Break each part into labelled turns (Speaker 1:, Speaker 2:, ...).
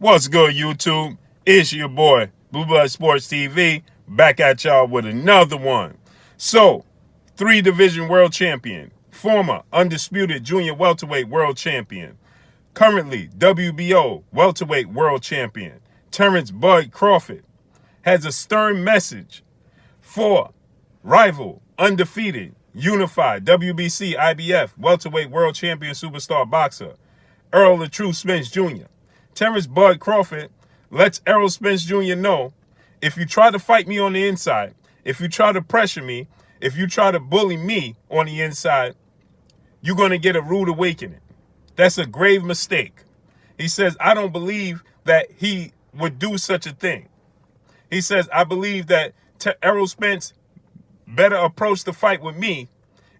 Speaker 1: What's good, YouTube? It's your boy, Blue Blood Sports TV, back at y'all with another one. So, 3-division world champion, former undisputed junior welterweight world champion, currently WBO welterweight world champion, Terence Bud Crawford, has a stern message for rival, undefeated, unified WBC IBF welterweight world champion superstar boxer, Errol Spence Jr. Terence Bud Crawford lets Errol Spence Jr. know, if you try to fight me on the inside, if you try to pressure me, if you try to bully me on the inside, you're going to get a rude awakening. That's a grave mistake. He says, I don't believe that he would do such a thing. He says, I believe that Errol Spence better approach the fight with me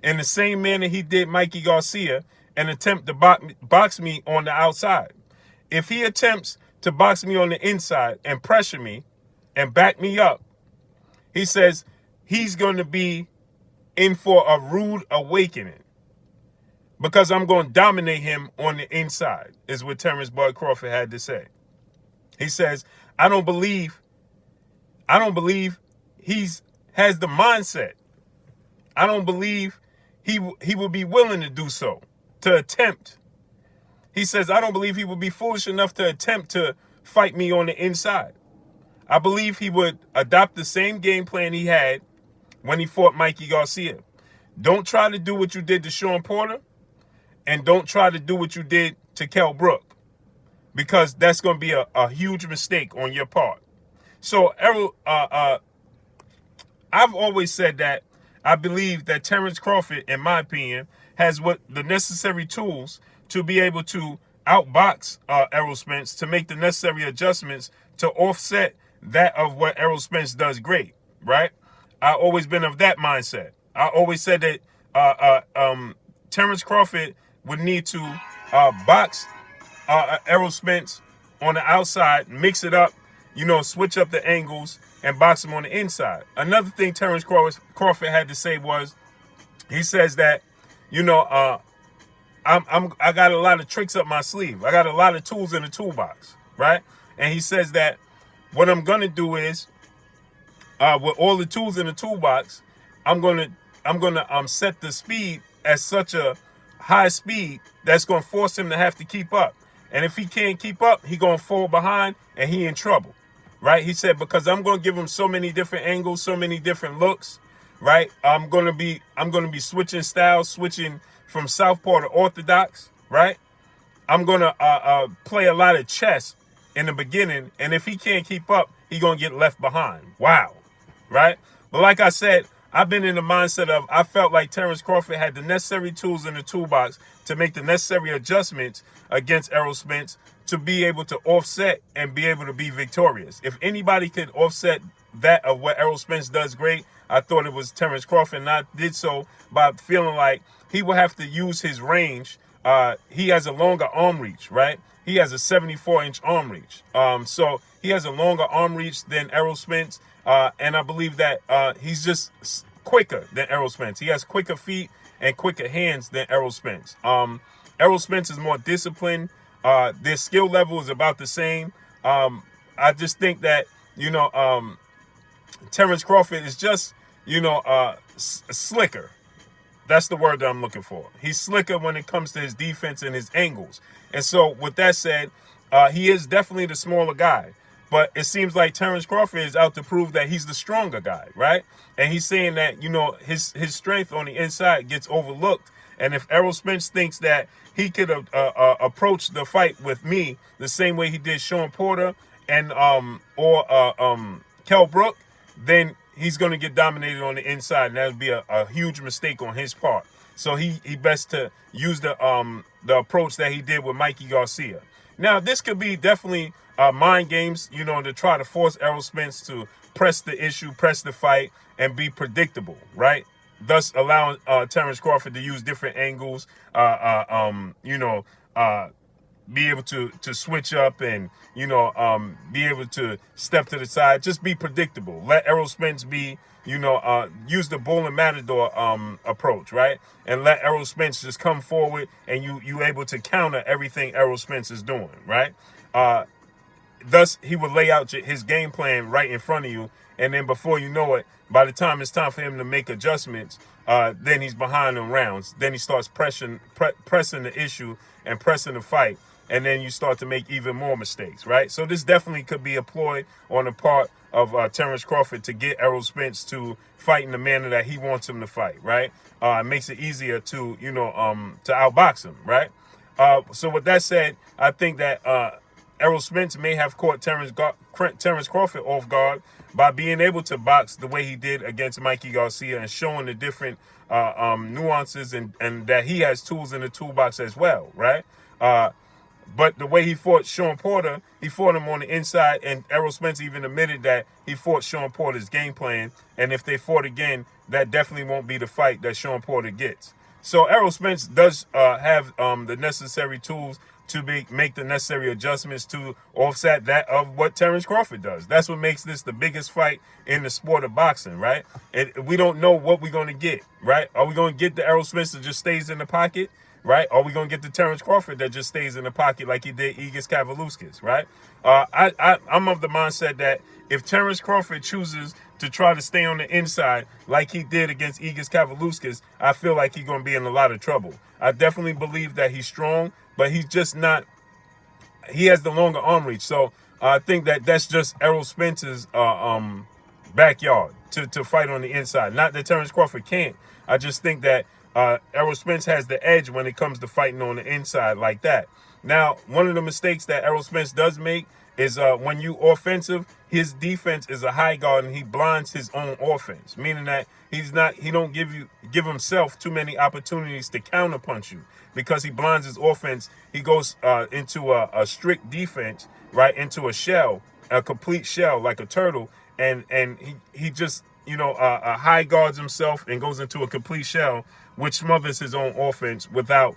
Speaker 1: in the same manner he did Mikey Garcia and attempt to box me on the outside. If he attempts to box me on the inside and pressure me and back me up, he says he's going to be in for a rude awakening because I'm going to dominate him on the inside, is what Terence Bud Crawford had to say. He says, I don't believe he's has the mindset. I don't believe he will be willing to do so, to attempt. He says, I don't believe he would be foolish enough to attempt to fight me on the inside. I believe he would adopt the same game plan he had when he fought Mikey Garcia. Don't try to do what you did to Sean Porter, and don't try to do what you did to Kell Brook, because that's going to be a huge mistake on your part. So, Errol, I've always said that I believe that Terence Crawford, in my opinion, has what the necessary tools to be able to outbox Errol Spence, to make the necessary adjustments to offset that of what Errol Spence does great, right? I've always been of that mindset. I always said that Terence Crawford would need to box Errol Spence on the outside, mix it up, switch up the angles, and box him on the inside. Another thing Terence Crawford had to say was, he says that, I got a lot of tricks up my sleeve. I got a lot of tools in the toolbox, right? And he says that what I'm gonna do is, with all the tools in the toolbox, I'm gonna set the speed at such a high speed that's gonna force him to have to keep up. And if he can't keep up, he gonna fall behind and he in trouble, right? He said, because I'm gonna give him so many different angles, so many different looks, right? I'm gonna be switching styles, switching from southpaw to orthodox, right? I'm gonna play a lot of chess in the beginning, and if he can't keep up, he gonna get left behind. Wow, right? But like I said, I've been in the mindset of, I felt like Terence Crawford had the necessary tools in the toolbox to make the necessary adjustments against Errol Spence to be able to offset and be able to be victorious. If anybody could offset that of what Errol Spence does great, I thought it was Terence Crawford, and I did so by feeling like he will have to use his range. He has a longer arm reach, right? He has a 74-inch arm reach. So he has a longer arm reach than Errol Spence, and I believe that he's just quicker than Errol Spence. He has quicker feet and quicker hands than Errol Spence. Errol Spence is more disciplined. Their skill level is about the same. I just think that, Terence Crawford is just, slicker. That's the word that I'm looking for. He's slicker when it comes to his defense and his angles. And so with that said, he is definitely the smaller guy. But it seems like Terence Crawford is out to prove that he's the stronger guy, right? And he's saying that, his strength on the inside gets overlooked. And if Errol Spence thinks that he could approach the fight with me the same way he did Sean Porter and Kell Brook, then he's going to get dominated on the inside, and that would be a huge mistake on his part. So he best to use the approach that he did with Mikey Garcia. Now, this could be definitely mind games, to try to force Errol Spence to press the issue, press the fight, and be predictable, right? Thus allowing Terence Crawford to use different angles, be able to switch up and, be able to step to the side. Just be predictable. Let Errol Spence be, use the bull and matador approach, right? And let Errol Spence just come forward and you able to counter everything Errol Spence is doing, right? thus he would lay out his game plan right in front of you, and then before you know it, by the time it's time for him to make adjustments, then he's behind in rounds. Then he starts pressing the issue and pressing the fight, and then you start to make even more mistakes, right? So this definitely could be a ploy on the part of Terence Crawford to get Errol Spence to fight in the manner that he wants him to fight, right? It makes it easier to, to outbox him, right? So with that said, I think that Errol Spence may have caught Terence Crawford off guard by being able to box the way he did against Mikey Garcia and showing the different nuances and that he has tools in the toolbox as well, right? But the way he fought Sean Porter, he fought him on the inside, and Errol Spence even admitted that he fought Sean Porter's game plan, and if they fought again, that definitely won't be the fight that Sean Porter gets. So Errol Spence does have the necessary tools to make the necessary adjustments to offset that of what Terence Crawford does. That's what makes this the biggest fight in the sport of boxing, right? We don't know what we're going to get, right? Are we going to get the Errol Spence that just stays in the pocket, right? Are we going to get the Terence Crawford that just stays in the pocket like he did Igis Kavaluskas, right? I'm of the mindset that if Terence Crawford chooses to try to stay on the inside like he did against Igis Kavaluskas, I feel like he's going to be in a lot of trouble. I definitely believe that he's strong, but he's just not, he has the longer arm reach. So I think that that's just Errol Spence's backyard to fight on the inside. Not that Terence Crawford can't. I just think that Errol Spence has the edge when it comes to fighting on the inside like that. Now, one of the mistakes that Errol Spence does make is when you offensive, his defense is a high guard and he blinds his own offense, meaning that he don't give himself too many opportunities to counterpunch you because he blinds his offense. He goes into a strict defense, right, into a shell, a complete shell like a turtle, and he just high guards himself and goes into a complete shell, which smothers his own offense without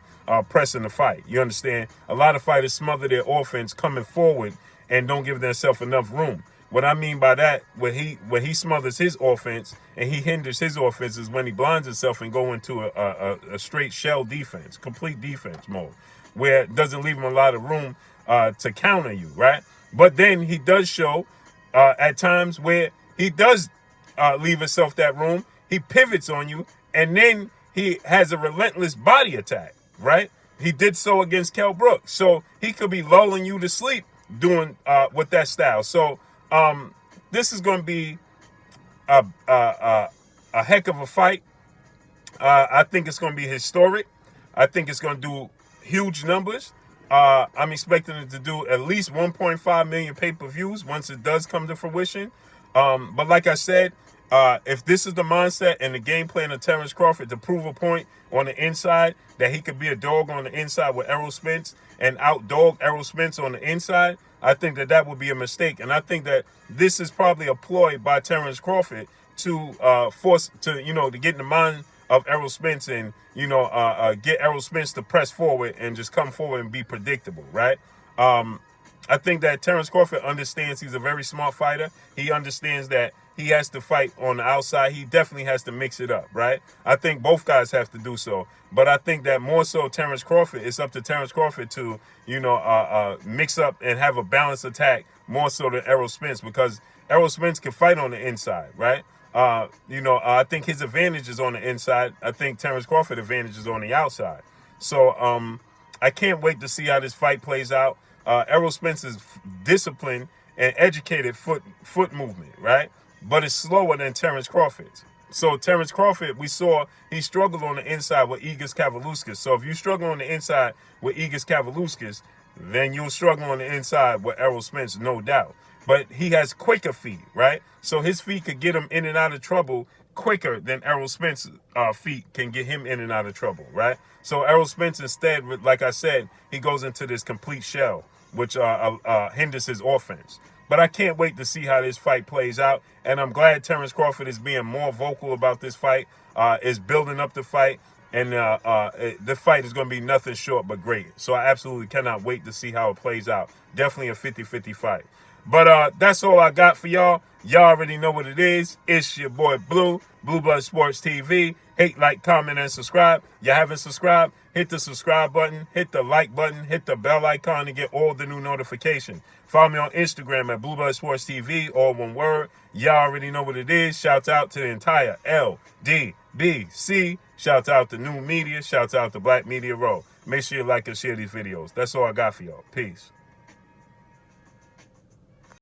Speaker 1: pressing the fight. You understand? A lot of fighters smother their offense coming forward and don't give themselves enough room. What I mean by that, when he smothers his offense and he hinders his offense, is when he blinds himself and go into a straight shell defense, complete defense mode, where it doesn't leave him a lot of room to counter you, right? But then he does show at times where he does leave himself that room. He pivots on you, and then he has a relentless body attack, right? He did so against Kell Brooks. So he could be lulling you to sleep doing with that style. So this is going to be a heck of a fight. I think it's going to be historic. I think it's going to do huge numbers. I'm expecting it to do at least 1.5 million pay-per-views once it does come to fruition. But like I said, if this is the mindset and the game plan of Terence Crawford to prove a point on the inside, that he could be a dog on the inside with Errol Spence and outdog Errol Spence on the inside, I think that would be a mistake. And I think that this is probably a ploy by Terence Crawford to force to get in the mind of Errol Spence and get Errol Spence to press forward and just come forward and be predictable, right? I think that Terence Crawford understands he's a very smart fighter. He understands that he has to fight on the outside. He definitely has to mix it up, right? I think both guys have to do so. But I think that more so Terence Crawford, it's up to Terence Crawford to, mix up and have a balanced attack more so than Errol Spence, because Errol Spence can fight on the inside, right? I think his advantage is on the inside. I think Terence Crawford's advantage is on the outside. So I can't wait to see how this fight plays out. Errol Spence's disciplined and educated foot movement, right? But it's slower than Terence Crawford's. So Terence Crawford, we saw he struggled on the inside with Igis Kavaluskas. So if you struggle on the inside with Igis Kavaluskas, then you'll struggle on the inside with Errol Spence, no doubt. But he has quicker feet, right? So his feet could get him in and out of trouble quicker than Errol Spence's feet can get him in and out of trouble, right? So Errol Spence, instead, like I said, he goes into this complete shell, which hinders his offense. But I can't wait to see how this fight plays out. And I'm glad Terence Crawford is being more vocal about this fight, is building up the fight. And the fight is going to be nothing short but great. So I absolutely cannot wait to see how it plays out. Definitely a 50-50 fight. But that's all I got for y'all. Y'all already know what it is. It's your boy Blue Blood Sports TV. Hate, like, comment, and subscribe. You haven't subscribed? Hit the subscribe button, hit the like button, hit the bell icon to get all the new notifications. Follow me on Instagram at Blood Sports TV, all one word. Y'all already know what it is. Shouts out to the entire LDBC. Shouts out to New Media. Shouts out to Black Media Row. Make sure you like and share these videos. That's all I got for y'all. Peace.